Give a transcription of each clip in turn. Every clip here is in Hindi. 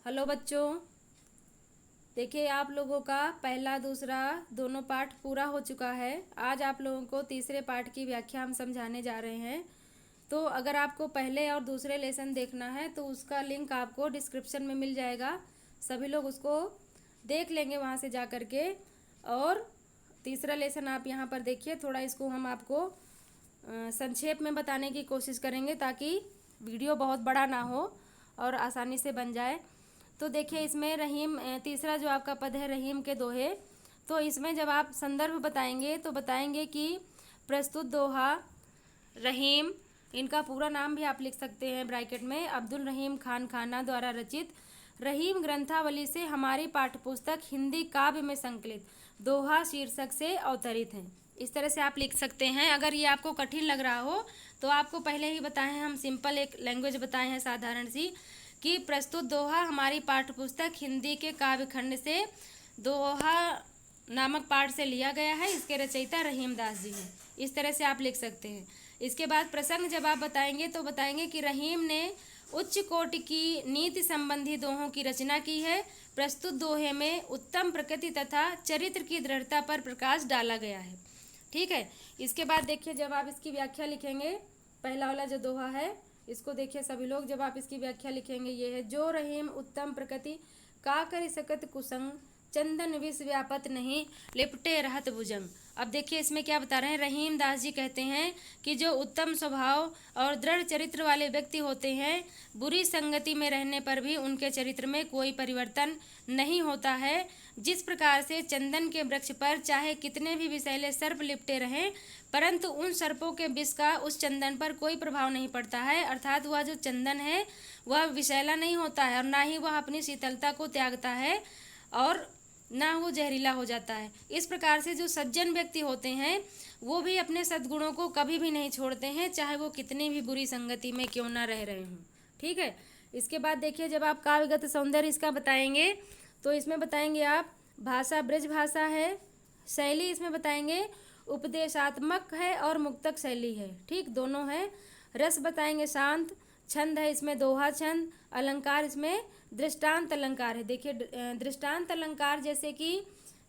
हेलो बच्चों, देखिए आप लोगों का पहला दूसरा दोनों पाठ पूरा हो चुका है। आज आप लोगों को तीसरे पाठ की व्याख्या हम समझाने जा रहे हैं। तो अगर आपको पहले और दूसरे लेसन देखना है तो उसका लिंक आपको डिस्क्रिप्शन में मिल जाएगा। सभी लोग उसको देख लेंगे वहाँ से जा कर के। और तीसरा लेसन आप यहाँ पर देखिए, थोड़ा इसको हम आपको संक्षेप में बताने की कोशिश करेंगे ताकि वीडियो बहुत बड़ा ना हो और आसानी से बन जाए। तो देखिए इसमें रहीम, तीसरा जो आपका पद है रहीम के दोहे। तो इसमें जब आप संदर्भ बताएंगे तो बताएंगे कि प्रस्तुत दोहा रहीम, इनका पूरा नाम भी आप लिख सकते हैं ब्रैकेट में, अब्दुल रहीम खान खाना द्वारा रचित रहीम ग्रंथावली से हमारी पाठ्यपुस्तक हिंदी काव्य में संकलित दोहा शीर्षक से अवतरित है। इस तरह से आप लिख सकते हैं। अगर ये आपको कठिन लग रहा हो तो आपको पहले ही बताए हैं, हम सिंपल एक लैंग्वेज बताए हैं साधारण सी, कि प्रस्तुत दोहा हमारी पाठ्यपुस्तक हिंदी के काव्य खंड से दोहा नामक पाठ से लिया गया है। इसके रचयिता रहीम दास जी हैं। इस तरह से आप लिख सकते हैं। इसके बाद प्रसंग जब आप बताएंगे तो बताएंगे कि रहीम ने उच्च कोटि की नीति संबंधी दोहों की रचना की है। प्रस्तुत दोहे में उत्तम प्रकृति तथा चरित्र की दृढ़ता पर प्रकाश डाला गया है। ठीक है। इसके बाद देखिए जब आप इसकी व्याख्या लिखेंगे, पहला वाला जो दोहा है इसको देखिए सभी लोग, जब आप इसकी व्याख्या लिखेंगे ये है, जो रहीम उत्तम प्रकृति का कर सकत कुसंग चंदन विष व्यापत नहीं लिपटे रहत भुजंग। अब देखिए इसमें क्या बता रहे हैं, रहीम दास जी कहते हैं कि जो उत्तम स्वभाव और दृढ़ चरित्र वाले व्यक्ति होते हैं, बुरी संगति में रहने पर भी उनके चरित्र में कोई परिवर्तन नहीं होता है। जिस प्रकार से चंदन के वृक्ष पर चाहे कितने भी विषैले सर्प लिपटे रहें, परंतु उन सर्पों के विष का उस चंदन पर कोई प्रभाव नहीं पड़ता है। अर्थात वह जो चंदन है वह विषैला नहीं होता है और ना ही वह अपनी शीतलता को त्यागता है और ना वो जहरीला हो जाता है। इस प्रकार से जो सज्जन व्यक्ति होते हैं वो भी अपने सद्गुणों को कभी भी नहीं छोड़ते हैं, चाहे वो कितनी भी बुरी संगति में क्यों ना रह रहे हों। ठीक है। इसके बाद देखिए जब आप काव्यगत सौंदर्य इसका बताएंगे तो इसमें बताएंगे आप भाषा ब्रज भाषा है, शैली इसमें बताएंगे उपदेशात्मक है और मुक्तक शैली है। ठीक, दोनों है। रस बताएंगे शांत, छंद है इसमें दोहा छंद, अलंकार इसमें दृष्टांत अलंकार है। देखिए दृष्टांत अलंकार जैसे कि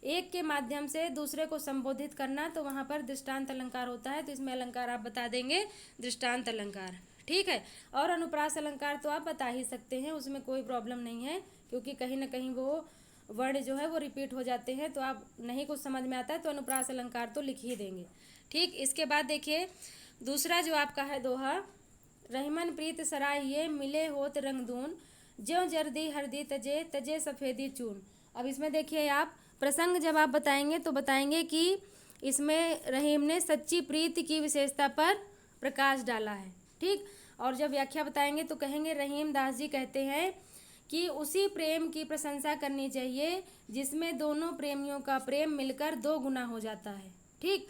एक के माध्यम से दूसरे को संबोधित करना, तो वहाँ पर दृष्टांत अलंकार होता है। तो इसमें अलंकार आप बता देंगे दृष्टांत अलंकार। ठीक है। और अनुप्रास अलंकार तो आप बता ही सकते हैं, उसमें कोई प्रॉब्लम नहीं है, क्योंकि कहीं ना कहीं वो वर्ण जो है वो रिपीट हो जाते हैं। तो आप नहीं कुछ समझ में आता है तो अनुप्रास अलंकार तो लिख ही देंगे। ठीक। इसके बाद देखिए दूसरा जो आपका है दोहा, रहमन प्रीत सराय ये मिले होत रंगदून ज्यों जर्दी हरदी तजे तजे सफ़ेदी चून। अब इसमें देखिए आप प्रसंग जब आप बताएंगे तो बताएंगे कि इसमें रहीम ने सच्ची प्रीति की विशेषता पर प्रकाश डाला है। ठीक। और जब व्याख्या बताएंगे तो कहेंगे रहीम दास जी कहते हैं कि उसी प्रेम की प्रशंसा करनी चाहिए जिसमें दोनों प्रेमियों का प्रेम मिलकर दो गुना हो जाता है। ठीक।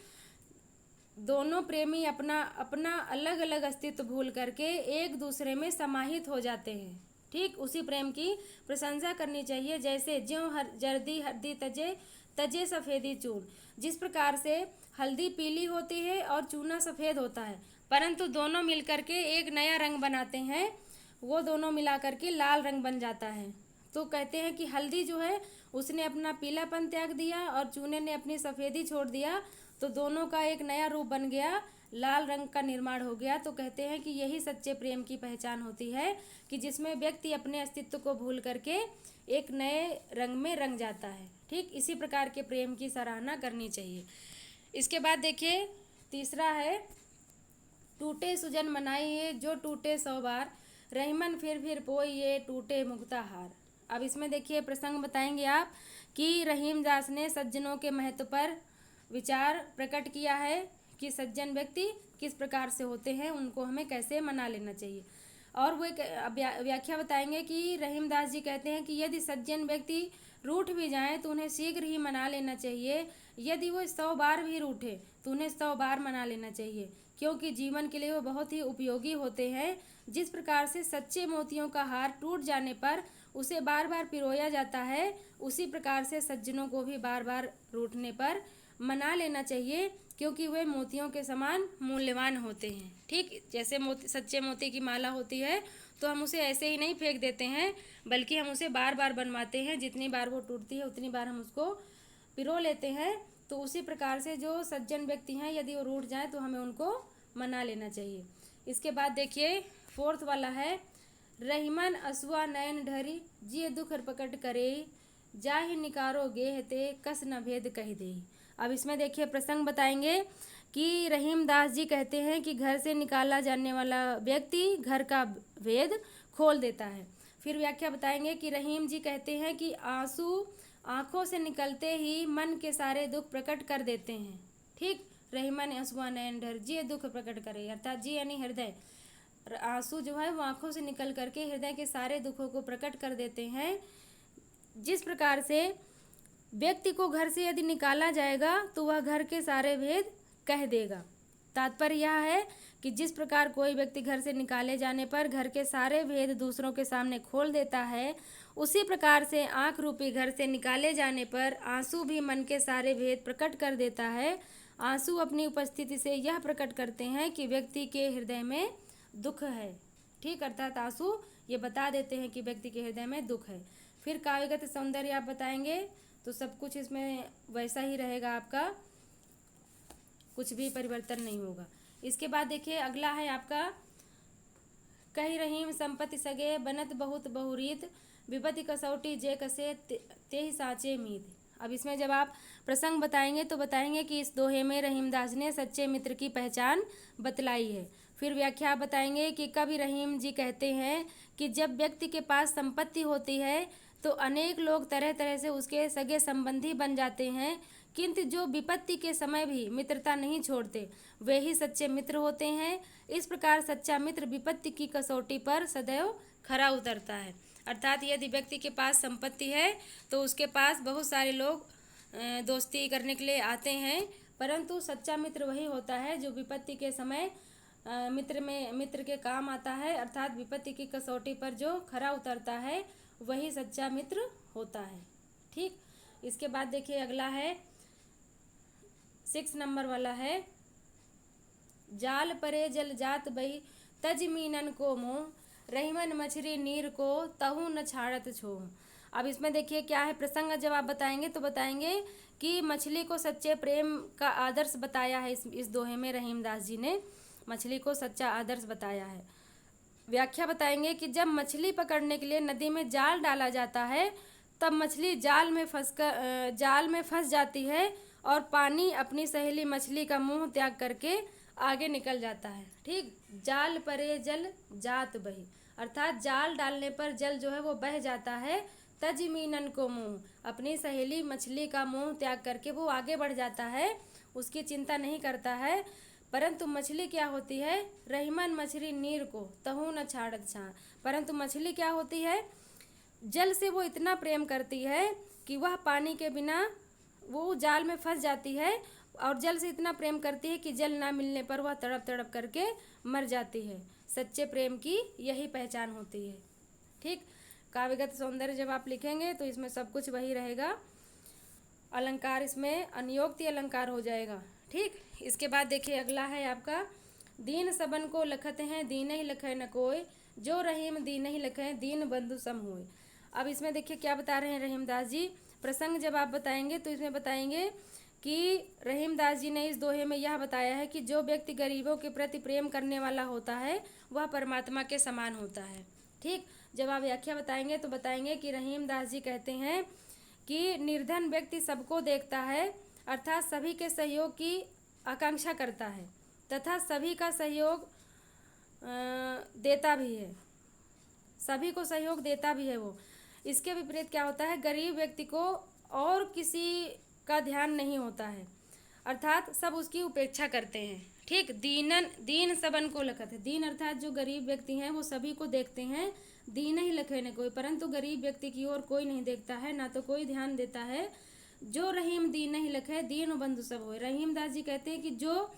दोनों प्रेमी अपना अपना अलग अलग अस्तित्व भूल करके एक दूसरे में समाहित हो जाते हैं। ठीक, उसी प्रेम की प्रशंसा करनी चाहिए। जैसे ज्यों जर्दी हरदी तजे तजे सफ़ेदी चून, जिस प्रकार से हल्दी पीली होती है और चूना सफ़ेद होता है, परंतु दोनों मिलकर के एक नया रंग बनाते हैं, वो दोनों मिला करके लाल रंग बन जाता है। तो कहते हैं कि हल्दी जो है उसने अपना पीलापन त्याग दिया और चूने ने अपनी सफ़ेदी छोड़ दिया, तो दोनों का एक नया रूप बन गया, लाल रंग का निर्माण हो गया। तो कहते हैं कि यही सच्चे प्रेम की पहचान होती है कि जिसमें व्यक्ति अपने अस्तित्व को भूल करके एक नए रंग में रंग जाता है। ठीक, इसी प्रकार के प्रेम की सराहना करनी चाहिए। इसके बाद देखिए तीसरा है, टूटे सुजन मनाइए जो टूटे 100 बार रहीमन फिर पोइए टूटे मुक्ता हार। अब इसमें देखिए प्रसंग बताएंगे आप कि रहीम दास ने सज्जनों के महत्व पर विचार प्रकट किया है कि सज्जन व्यक्ति किस प्रकार से होते हैं, उनको हमें कैसे मना लेना चाहिए। और वो एक व्याख्या बताएंगे कि रहीम दास जी कहते हैं कि यदि सज्जन व्यक्ति रूठ भी जाएं तो उन्हें शीघ्र ही मना लेना चाहिए। यदि वो 100 बार भी रूठे तो उन्हें 100 बार मना लेना चाहिए, क्योंकि जीवन के लिए वो बहुत ही उपयोगी होते हैं। जिस प्रकार से सच्चे मोतियों का हार टूट जाने पर उसे बार बार पिरोया जाता है, उसी प्रकार से सज्जनों को भी बार बार रूठने पर मना लेना चाहिए, क्योंकि वे मोतियों के समान मूल्यवान होते हैं। ठीक, जैसे सच्चे मोती की माला होती है तो हम उसे ऐसे ही नहीं फेंक देते हैं, बल्कि हम उसे बार बार बनवाते हैं। जितनी बार वो टूटती है उतनी बार हम उसको पिरो लेते हैं। तो उसी प्रकार से जो सज्जन व्यक्ति हैं, यदि वो रूठ जाए तो हमें उनको मना लेना चाहिए। इसके बाद देखिए फोर्थ वाला है, रहीमन असुआ नयन ढरी जिय दुख प्रकट करे, जाहि निकारो गेहते कस न भेद कह दे। अब इसमें देखिए प्रसंग बताएंगे कि रहीम दास जी कहते हैं कि घर से निकाला जाने वाला व्यक्ति घर का भेद खोल देता है। फिर व्याख्या बताएंगे कि रहीम जी कहते हैं कि आंसू आंखों से निकलते ही मन के सारे दुख प्रकट कर देते हैं। ठीक, रहीमन असुआ नयन ढर जिय दुख प्रकट करे, अर्थात जी यानी हृदय, आंसू जो है वो आंखों से निकल करके हृदय के सारे दुखों को प्रकट कर देते हैं। जिस प्रकार से व्यक्ति को घर से यदि निकाला जाएगा तो वह घर के सारे भेद कह देगा। तात्पर्य यह है कि जिस प्रकार कोई व्यक्ति घर से निकाले जाने पर घर के सारे भेद दूसरों के सामने खोल देता है, उसी प्रकार से आँख रूपी घर से निकाले जाने पर आंसू भी मन के सारे भेद प्रकट कर देता है। आंसू अपनी उपस्थिति से यह प्रकट करते हैं कि व्यक्ति के हृदय में दुख है। ठीक, अर्थात आंसू ये बता देते हैं कि व्यक्ति के हृदय में दुख है। फिर काव्यगत सौंदर्य आप बताएंगे तो सब कुछ इसमें वैसा ही रहेगा, आपका कुछ भी परिवर्तन नहीं होगा। इसके बाद देखिए अगला है आपका, कही रहीम संपत्ति सगे बनत बहुत बहुरीत, विपत्ति कसौटी जे कसे ते ही साचे मीत। अब इसमें जब आप प्रसंग बताएंगे तो बताएंगे कि इस दोहे में रहीमदास ने सच्चे मित्र की पहचान बतलाई है। फिर व्याख्या बताएंगे कि कवि रहीम जी कहते हैं कि जब व्यक्ति के पास संपत्ति होती है तो अनेक लोग तरह तरह से उसके सगे संबंधी बन जाते हैं, किंतु जो विपत्ति के समय भी मित्रता नहीं छोड़ते वे ही सच्चे मित्र होते हैं। इस प्रकार सच्चा मित्र विपत्ति की कसौटी पर सदैव खरा उतरता है। अर्थात यदि व्यक्ति के पास संपत्ति है तो उसके पास बहुत सारे लोग दोस्ती करने के लिए आते हैं, परंतु सच्चा मित्र वही होता है जो विपत्ति के समय मित्र के काम आता है। अर्थात विपत्ति की कसौटी पर जो खरा उतरता है वही सच्चा मित्र होता है। ठीक, इसके बाद देखिए अगला है 6 नंबर वाला है, जाल परे जल जात बही तज मीनन को मोह, रहीमन मछरी नीर को तहु न छाड़त छोह। अब इसमें देखिए क्या है प्रसंग, जब आप बताएंगे तो बताएंगे कि मछली को सच्चे प्रेम का आदर्श बताया है। इस दोहे में रहीमदास जी ने मछली को सच्चा आदर्श बताया है। व्याख्या बताएंगे कि जब मछली पकड़ने के लिए नदी में जाल डाला जाता है तब मछली जाल में फंस जाती है और पानी अपनी सहेली मछली का मुंह त्याग करके आगे निकल जाता है। ठीक, जाल परे जल जात बही, अर्थात जाल डालने पर जल जो है वो बह जाता है। तजमीनन को मुंह, अपनी सहेली मछली का मुंह त्याग करके वो आगे बढ़ जाता है, उसकी चिंता नहीं करता है। परंतु मछली क्या होती है, रहीमन मछली नीर को तहु न छाड़त छा, परंतु मछली क्या होती है, जल से वो इतना प्रेम करती है कि वह पानी के बिना वो जाल में फंस जाती है और जल से इतना प्रेम करती है कि जल ना मिलने पर वह तड़प तड़प करके मर जाती है। सच्चे प्रेम की यही पहचान होती है। ठीक, काव्यगत सौंदर्य जब आप लिखेंगे तो इसमें सब कुछ वही रहेगा। अलंकार इसमें अनियोक्ति अलंकार हो जाएगा। ठीक, इसके बाद देखिए अगला है आपका, दीन सबन को लखत हैं दीन ही लखे न कोय, जो रहीम दीन ही लखे दीन बंधु सम होय। अब इसमें देखिए क्या बता रहे हैं रहीमदास जी, प्रसंग जब आप बताएंगे तो इसमें बताएंगे कि रहीमदास जी ने इस दोहे में यह बताया है कि जो व्यक्ति गरीबों के प्रति प्रेम करने वाला होता है वह परमात्मा के समान होता है। ठीक, जब आप व्याख्या बताएंगे तो बताएंगे कि रहीमदास जी कहते हैं कि निर्धन व्यक्ति सबको देखता है, अर्थात सभी के सहयोग की आकांक्षा करता है तथा सभी का सहयोग देता भी है, सभी को सहयोग देता भी है वो। इसके विपरीत क्या होता है, गरीब व्यक्ति को और किसी का ध्यान नहीं होता है, अर्थात सब उसकी उपेक्षा करते हैं। ठीक, दीन सबन को लखत है, दीन अर्थात जो गरीब व्यक्ति हैं वो सभी को देखते हैं, दीन ही लखे न कोई, परंतु गरीब व्यक्ति की ओर कोई नहीं देखता है, ना तो कोई ध्यान देता है। जो रहीम दीन ही लखे दीन बंधु सब होय, रहीमदास जी कहते हैं कि जो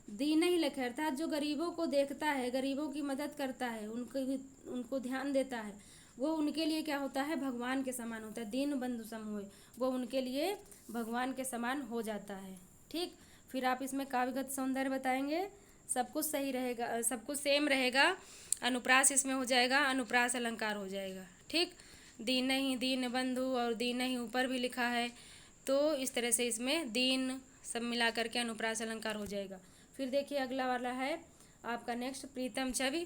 दीन ही लखे अर्थात जो गरीबों को देखता है, गरीबों की मदद करता है, उनको ध्यान देता है, वो उनके लिए क्या होता है, भगवान के समान होता है। दीन बंधु सम होय, वो उनके लिए भगवान के समान हो जाता है। ठीक, फिर आप इसमें काव्यगत सौंदर्य बताएंगे, सब कुछ सही रहेगा, सब कुछ सेम रहेगा। अनुप्रास इसमें हो जाएगा, अनुप्रास अलंकार हो जाएगा। ठीक, दीन ही दीन बंधु और दीन ही ऊपर भी लिखा है, तो इस तरह से इसमें दीन सब मिला करके अनुप्रास अलंकार हो जाएगा। फिर देखिए अगला वाला है आपका नेक्स्ट, प्रीतम छवि,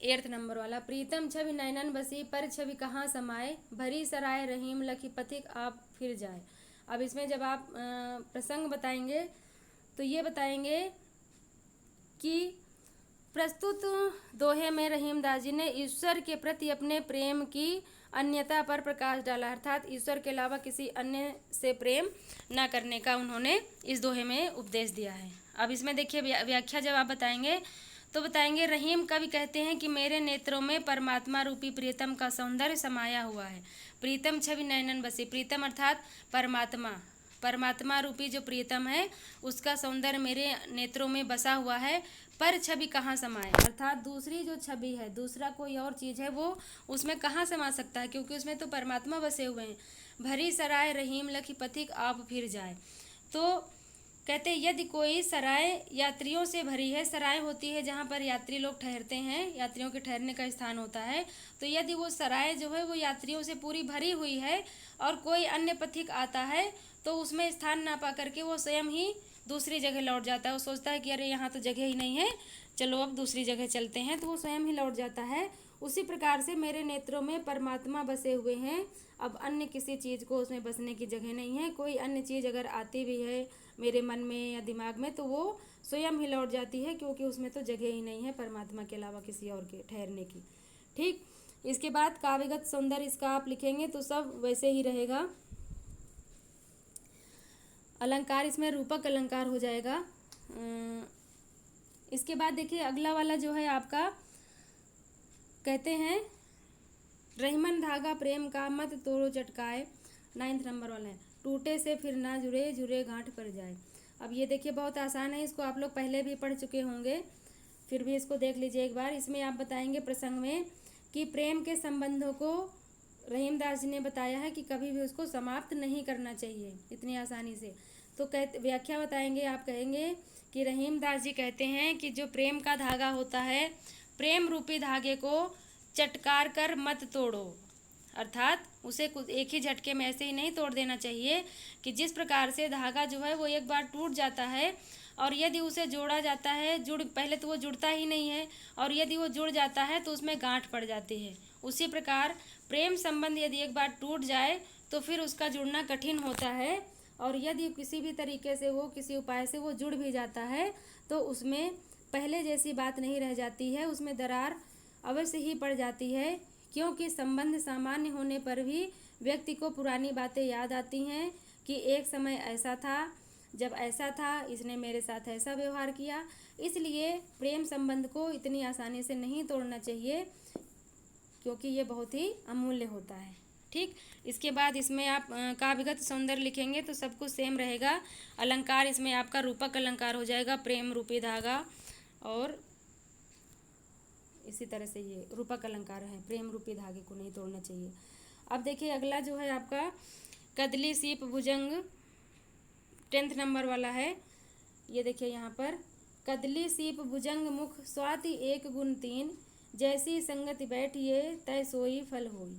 8 नंबर वाला। प्रीतम छवि नैनन बसी, पर छवि कहाँ समाए, भरी सराय रहीम लखी पथिक आप फिर जाए। अब इसमें जब आप प्रसंग बताएंगे तो ये बताएंगे कि प्रस्तुत दोहे में रहीमदास जी ने ईश्वर के प्रति अपने प्रेम की अन्यता पर प्रकाश डाला, अर्थात ईश्वर के अलावा किसी अन्य से प्रेम न करने का उन्होंने इस दोहे में उपदेश दिया है। अब इसमें देखिए व्याख्या जब आप बताएंगे तो बताएंगे, रहीम कवि कहते हैं कि मेरे नेत्रों में परमात्मा रूपी प्रीतम का सौंदर्य समाया हुआ है। प्रीतम छवि नैनन बसी, प्रीतम अर्थात परमात्मा, परमात्मा रूपी जो प्रीतम है उसका सौंदर्य मेरे नेत्रों में बसा हुआ है। पर छवि कहाँ समाए, अर्थात दूसरी जो छवि है, दूसरा कोई और चीज़ है, वो उसमें कहाँ समा सकता है, क्योंकि उसमें तो परमात्मा बसे हुए हैं। भरी सराय रहीम लखी पथिक आप फिर जाए, तो कहते यदि कोई सराय यात्रियों से भरी है, सराय होती है जहाँ पर यात्री लोग ठहरते हैं, यात्रियों के ठहरने का स्थान होता है, तो यदि वो सराय जो है वो यात्रियों से पूरी भरी हुई है और कोई अन्य पथिक आता है तो उसमें स्थान ना पा करके वो स्वयं ही दूसरी जगह लौट जाता है। वो सोचता है कि अरे यहाँ तो जगह ही नहीं है, चलो अब दूसरी जगह चलते हैं, तो वो स्वयं ही लौट जाता है। उसी प्रकार से मेरे नेत्रों में परमात्मा बसे हुए हैं, अब अन्य किसी चीज़ को उसमें बसने की जगह नहीं है। कोई अन्य चीज़ अगर आती भी है मेरे मन में या दिमाग में तो वो स्वयं ही लौट जाती है, क्योंकि उसमें तो जगह ही नहीं है परमात्मा के अलावा किसी और के ठहरने की। ठीक, इसके बाद काव्यगत सौंदर्य इसका आप लिखेंगे तो सब वैसे ही रहेगा। अलंकार इसमें रूपक अलंकार हो जाएगा। इसके बाद देखिए अगला वाला जो है आपका कहते हैं, रहीमन धागा प्रेम का मत तोड़ो चटकाए, 9 नंबर वाला है। टूटे से फिर ना जुड़े, जुड़े गांठ पर जाए। अब ये देखिए बहुत आसान है, इसको आप लोग पहले भी पढ़ चुके होंगे, फिर भी इसको देख लीजिए एक बार। इसमें आप बताएंगे प्रसंग में कि प्रेम के संबंधों को रहीमदास जी ने बताया है कि कभी भी उसको समाप्त नहीं करना चाहिए इतनी आसानी से। तो व्याख्या बताएंगे, आप कहेंगे कि रहीमदास जी कहते हैं कि जो प्रेम का धागा होता है, प्रेम रूपी धागे को चटकार कर मत तोड़ो, अर्थात उसे कुछ एक ही झटके में ऐसे ही नहीं तोड़ देना चाहिए कि जिस प्रकार से धागा जो है वो एक बार टूट जाता है और यदि उसे जोड़ा जाता है, पहले तो वो जुड़ता ही नहीं है, और यदि वो जुड़ जाता है तो उसमें गांठ पड़ जाती है। उसी प्रकार प्रेम संबंध यदि एक बार टूट जाए तो फिर उसका जुड़ना कठिन होता है, और यदि किसी भी तरीके से वो किसी उपाय से वो जुड़ भी जाता है तो उसमें पहले जैसी बात नहीं रह जाती है, उसमें दरार अवश्य ही पड़ जाती है, क्योंकि संबंध सामान्य होने पर भी व्यक्ति को पुरानी बातें याद आती हैं कि एक समय ऐसा था, जब ऐसा था इसने मेरे साथ ऐसा व्यवहार किया। इसलिए प्रेम संबंध को इतनी आसानी से नहीं तोड़ना चाहिए, क्योंकि ये बहुत ही अमूल्य होता है। ठीक, इसके बाद इसमें आप काव्यगत सौंदर्य लिखेंगे तो सब कुछ सेम रहेगा। अलंकार इसमें आपका रूपक अलंकार हो जाएगा, प्रेम रूपी धागा, और इसी तरह से ये रूपक अलंकार है, प्रेम रूपी धागे को नहीं तोड़ना चाहिए। अब देखिए अगला जो है आपका कदली सीप भुजंग, 10 नंबर वाला है। ये देखिए यहाँ पर, कदली सीप भुजंग मुख स्वाति एक गुण तीन, जैसी संगति बैठिए तय सोई फल होई।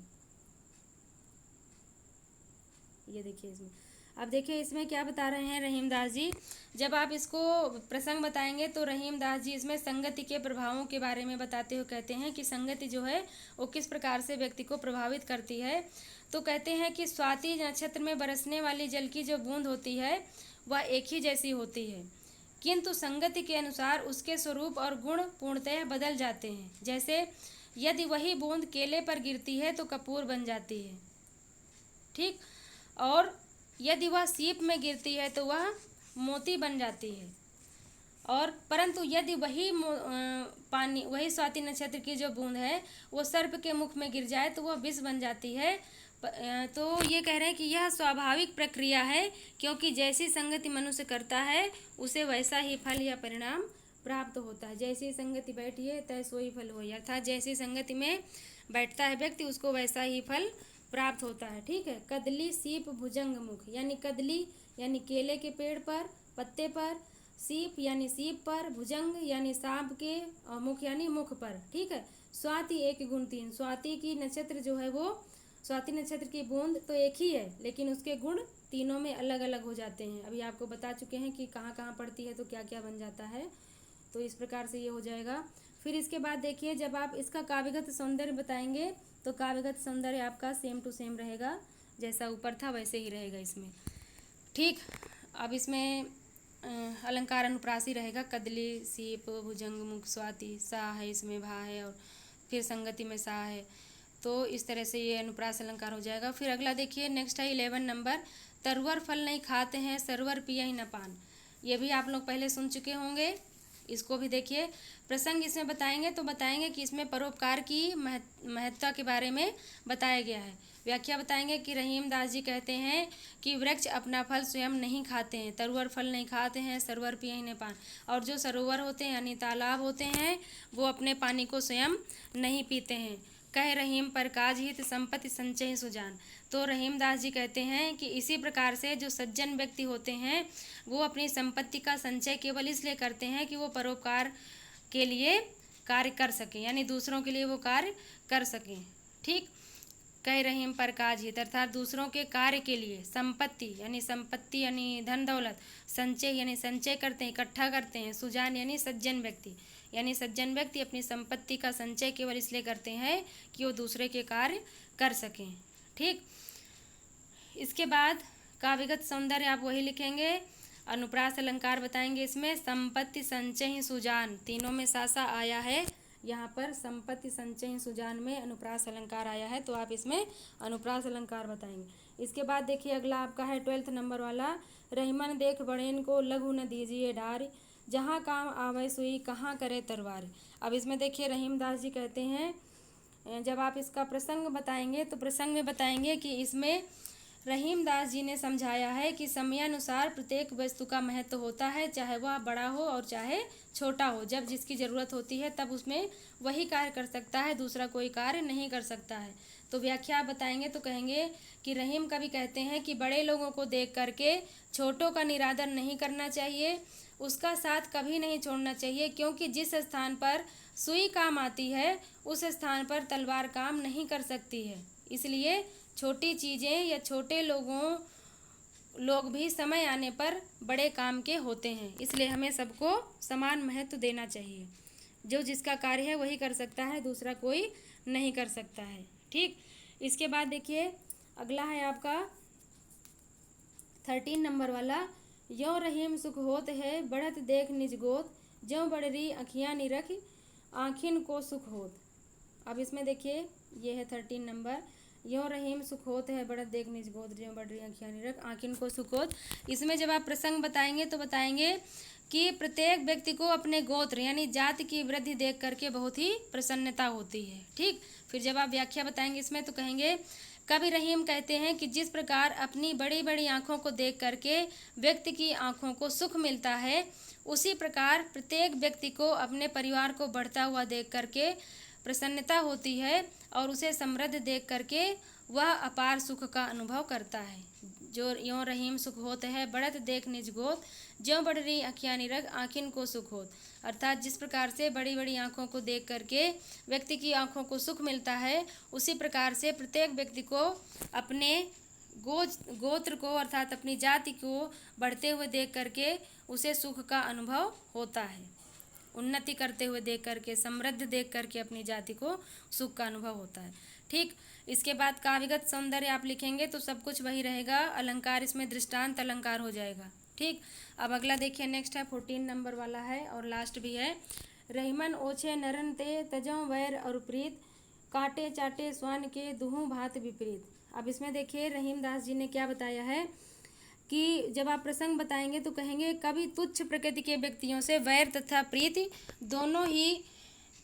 ये देखिए इसमें, अब देखिए इसमें क्या बता रहे हैं रहीमदास जी। जब आप इसको प्रसंग बताएंगे तो रहीमदास जी इसमें संगति के प्रभावों के बारे में बताते हुए कहते हैं कि संगति जो है वो किस प्रकार से व्यक्ति को प्रभावित करती है। तो कहते हैं कि स्वाति नक्षत्र में बरसने वाली जल की जो बूंद होती है वह एक ही जैसी होती है, किंतु संगति के अनुसार उसके स्वरूप और गुण पूर्णतः बदल जाते हैं। जैसे यदि वही बूंद केले पर गिरती है तो कपूर बन जाती है, ठीक, और यदि वह सीप में गिरती है तो वह मोती बन जाती है। और परंतु यदि वही स्वाति नक्षत्र की जो बूंद है वो सर्प के मुख में गिर जाए तो वह विष बन जाती है। तो ये कह रहे हैं कि यह स्वाभाविक प्रक्रिया है, क्योंकि जैसी संगति मनुष्य करता है उसे वैसा ही फल या परिणाम प्राप्त होता है। जैसी संगति बैठिए तय सोई फल होई, अर्थात जैसी संगति में बैठता है व्यक्ति उसको वैसा ही फल प्राप्त होता है। ठीक है, कदली सीप भुजंग मुख, यानी कदली यानी केले के पेड़ पर पत्ते पर सीप यानी सीप पर, भुजंग यानी सांप के, और मुख यानी मुख पर। ठीक है। स्वाति 1 गुण 3, स्वाति की नक्षत्र जो है वो, स्वाति नक्षत्र की बूंद तो एक ही है, लेकिन उसके गुण तीनों में अलग अलग हो जाते हैं। अभी आपको बता चुके हैं कि कहाँ कहाँ पड़ती है तो क्या क्या बन जाता है। तो इस प्रकार से ये हो जाएगा। फिर इसके बाद देखिए, जब आप इसका काव्यगत सौंदर्य बताएंगे तो काव्यगत सौंदर्य आपका सेम टू सेम रहेगा, जैसा ऊपर था वैसे ही रहेगा इसमें। ठीक। अब इसमें अलंकार अनुप्रासी रहेगा, कदली, सीप, भुजंग, मुख, स्वाति, सा है इसमें, भा है, और फिर संगति में सा है। तो इस तरह से ये अनुप्रास अलंकार हो जाएगा। फिर अगला देखिए, नेक्स्ट है 11 नंबर, तरुवर फल नहीं खाते हैं, सरवर पिया ही न पान। ये भी आप लोग पहले सुन चुके होंगे। इसको भी देखिए, प्रसंग इसमें बताएंगे तो बताएंगे कि इसमें परोपकार की महत्ता के बारे में बताया गया है। व्याख्या बताएंगे कि रहीम दास जी कहते हैं कि वृक्ष अपना फल स्वयं नहीं खाते हैं, तरुवर फल नहीं खाते हैं, सरवर पिए ही न पान। और जो सरोवर होते हैं यानी तालाब होते हैं, वो अपने पानी को स्वयं नहीं पीते हैं। कह रहीम पर काज हित, संपत्ति संचय सुजान। तो रहीम दास जी कहते हैं कि इसी प्रकार से जो सज्जन व्यक्ति होते हैं वो अपनी संपत्ति का संचय केवल इसलिए करते हैं कि वो परोपकार के लिए कार्य कर सकें, यानी दूसरों के लिए वो कार्य कर सकें। ठीक। कह रहीम पर काज हित अर्थात दूसरों के कार्य के लिए, संपत्ति यानी धन दौलत, संचय यानी संचय करते हैं, इकट्ठा करते हैं, सुजान यानी सज्जन व्यक्ति, यानी सज्जन व्यक्ति अपनी संपत्ति का संचय केवल इसलिए करते हैं कि वो दूसरे के कार्य कर सकें। ठीक। इसके बाद काव्यगत सौंदर्य आप वही लिखेंगे, अनुप्रास अलंकार बताएंगे इसमें, संपत्ति संचय ही सुजान, तीनों में सा आया है। यहाँ पर संपत्ति संचय ही सुजान में अनुप्रास अलंकार आया है, तो आप इसमें अनुप्रास अलंकार बताएंगे। इसके बाद देखिए, अगला आपका है 12 नंबर वाला, रहीमन देख बड़ेन को लघु न दीजिए डार, जहाँ काम आवे सुई कहाँ करे तरवार। अब इसमें देखिए, रहीम दास जी कहते हैं, जब आप इसका प्रसंग बताएंगे तो प्रसंग में बताएंगे कि इसमें रहीम दास जी ने समझाया है कि समयानुसार प्रत्येक वस्तु का महत्व होता है, चाहे वह बड़ा हो और चाहे छोटा हो। जब जिसकी ज़रूरत होती है तब उसमें वही कार्य कर सकता है, दूसरा कोई कार्य नहीं कर सकता है। तो व्याख्या बताएंगे तो कहेंगे कि रहीम कवि कहते हैं कि बड़े लोगों को देख करके छोटों का निरादर नहीं करना चाहिए, उसका साथ कभी नहीं छोड़ना चाहिए, क्योंकि जिस स्थान पर सुई काम आती है उस स्थान पर तलवार काम नहीं कर सकती है। इसलिए छोटी चीज़ें या छोटे लोग भी समय आने पर बड़े काम के होते हैं, इसलिए हमें सबको समान महत्व देना चाहिए। जो जिसका कार्य है वही कर सकता है, दूसरा कोई नहीं कर सकता है। ठीक। इसके बाद देखिए, अगला है आपका 13 नंबर वाला, यों रहीम सुख होत है बढ़त देख निज गोत, ज्यों बढ़री अखियाँ निरख आँखिन को सुख होत। अब इसमें देखिए, ये है 13 नंबर, यों रहीम सुख होत है बढ़त देख निज गोत, ज्यों बढ़री अखियाँ निरख आँखिन को सुख होत। इसमें जब आप प्रसंग बताएंगे तो बताएंगे कि प्रत्येक व्यक्ति को अपने गोत्र यानी जाति की वृद्धि देख करके बहुत ही प्रसन्नता होती है। ठीक। फिर जब आप व्याख्या बताएंगे इसमें तो कहेंगे, कवि रहीम कहते हैं कि जिस प्रकार अपनी बड़ी बड़ी आँखों को देख करके व्यक्ति की आँखों को सुख मिलता है, उसी प्रकार प्रत्येक व्यक्ति को अपने परिवार को बढ़ता हुआ देख करके प्रसन्नता होती है, और उसे समृद्ध देख करके वह अपार सुख का अनुभव करता है। जो यों रहीम सुख होत है बढ़त देख निज गोत, ज्यों बढ़ रही अखियाँ निरख आँखिन को सुख होत। अर्थात जिस प्रकार से बड़ी बड़ी आँखों को देख करके व्यक्ति की आँखों को सुख मिलता है, उसी प्रकार से प्रत्येक व्यक्ति को अपने गोत्र को अर्थात अपनी जाति को बढ़ते हुए देख करके उसे सुख का अनुभव होता है। उन्नति करते हुए देख करके, समृद्ध देख करके अपनी जाति को सुख का अनुभव होता है। ठीक। इसके बाद काव्यगत सौंदर्य आप लिखेंगे तो सब कुछ वही रहेगा, अलंकार इसमें दृष्टांत अलंकार हो जाएगा। ठीक। अब अगला देखिए, नेक्स्ट है 14 नंबर वाला है और लास्ट भी है, रहीमन ओछे नरन ते तजों वैर और प्रीत, काटे चाटे स्वान के दुहू भात विपरीत। अब इसमें देखिए, रहीम दास जी ने क्या बताया है कि जब आप प्रसंग बताएंगे तो कहेंगे, कवि तुच्छ प्रकृति के व्यक्तियों से वैर तथा प्रीति दोनों ही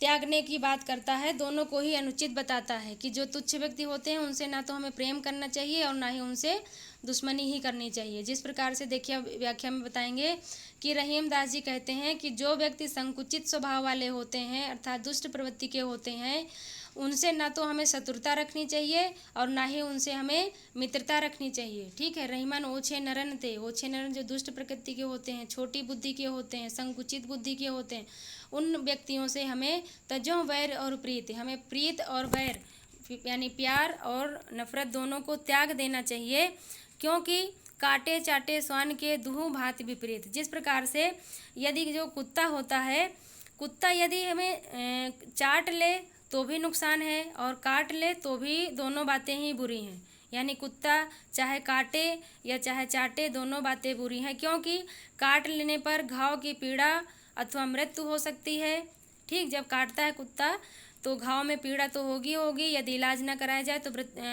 त्यागने की बात करता है, दोनों को ही अनुचित बताता है कि जो तुच्छ व्यक्ति होते हैं उनसे ना तो हमें प्रेम करना चाहिए और ना ही उनसे दुश्मनी ही करनी चाहिए। जिस प्रकार से देखिए व्याख्या में बताएंगे कि रहीम दास जी कहते हैं कि जो व्यक्ति संकुचित स्वभाव वाले होते हैं अर्थात दुष्ट प्रवृत्ति के होते हैं, उनसे ना तो हमें शत्रुता रखनी चाहिए और ना ही उनसे हमें मित्रता रखनी चाहिए। ठीक है। रहीमन ओछे नरन थे, ओछे नरन जो दुष्ट प्रकृति के होते हैं, छोटी बुद्धि के होते हैं, संकुचित बुद्धि के होते हैं, उन व्यक्तियों से हमें तजो वैर और प्रीत, हमें प्रीत और वैर यानी प्यार और नफरत दोनों को त्याग देना चाहिए। क्योंकि काटे चाटे स्वान के दुहु भांति विपरीत। जिस प्रकार से यदि जो कुत्ता होता है, कुत्ता यदि हमें चाट ले तो भी नुकसान है और काट ले तो भी दोनों बातें ही बुरी हैं। यानी कुत्ता चाहे काटे या चाहे चाटे, दोनों बातें बुरी हैं। क्योंकि काट लेने पर घाव की पीड़ा अथवा मृत्यु हो सकती है। ठीक, जब काटता है कुत्ता तो घाव में पीड़ा तो होगी होगी, यदि इलाज न कराया जाए तो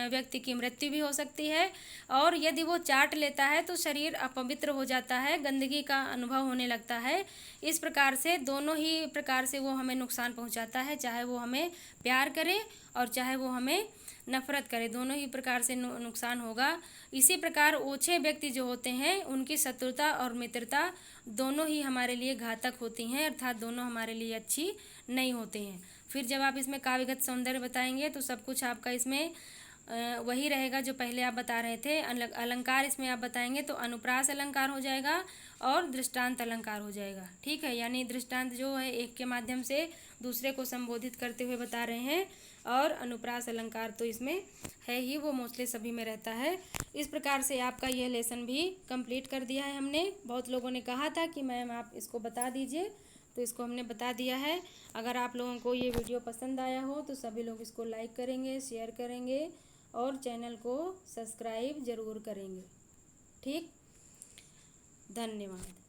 व्यक्ति की मृत्यु भी हो सकती है। और यदि वो चाट लेता है तो शरीर अपवित्र हो जाता है, गंदगी का अनुभव होने लगता है। इस प्रकार से दोनों ही प्रकार से वो हमें नुकसान पहुंचाता है, चाहे वो हमें प्यार करे और चाहे वो हमें नफरत करे, दोनों ही प्रकार से नुकसान होगा। इसी प्रकार ओछे व्यक्ति जो होते हैं उनकी शत्रुता और मित्रता दोनों ही हमारे लिए घातक होती हैं, अर्थात दोनों हमारे लिए अच्छी नहीं होते हैं। फिर जब आप इसमें काव्यगत सौंदर्य बताएंगे तो सब कुछ आपका इसमें वही रहेगा जो पहले आप बता रहे थे। अलंकार इसमें आप बताएंगे तो अनुप्रास अलंकार हो जाएगा और दृष्टांत अलंकार हो जाएगा। ठीक है। यानी दृष्टांत जो है एक के माध्यम से दूसरे को संबोधित करते हुए बता रहे हैं और अनुप्रास अलंकार तो इसमें है ही, वो मोस्टली सभी में रहता है। इस प्रकार से आपका यह लेसन भी कंप्लीट कर दिया है हमने। बहुत लोगों ने कहा था कि मैम आप इसको बता दीजिए, तो इसको हमने बता दिया है। अगर आप लोगों को ये वीडियो पसंद आया हो तो सभी लोग इसको लाइक करेंगे, शेयर करेंगे और चैनल को सब्सक्राइब ज़रूर करेंगे। ठीक, धन्यवाद।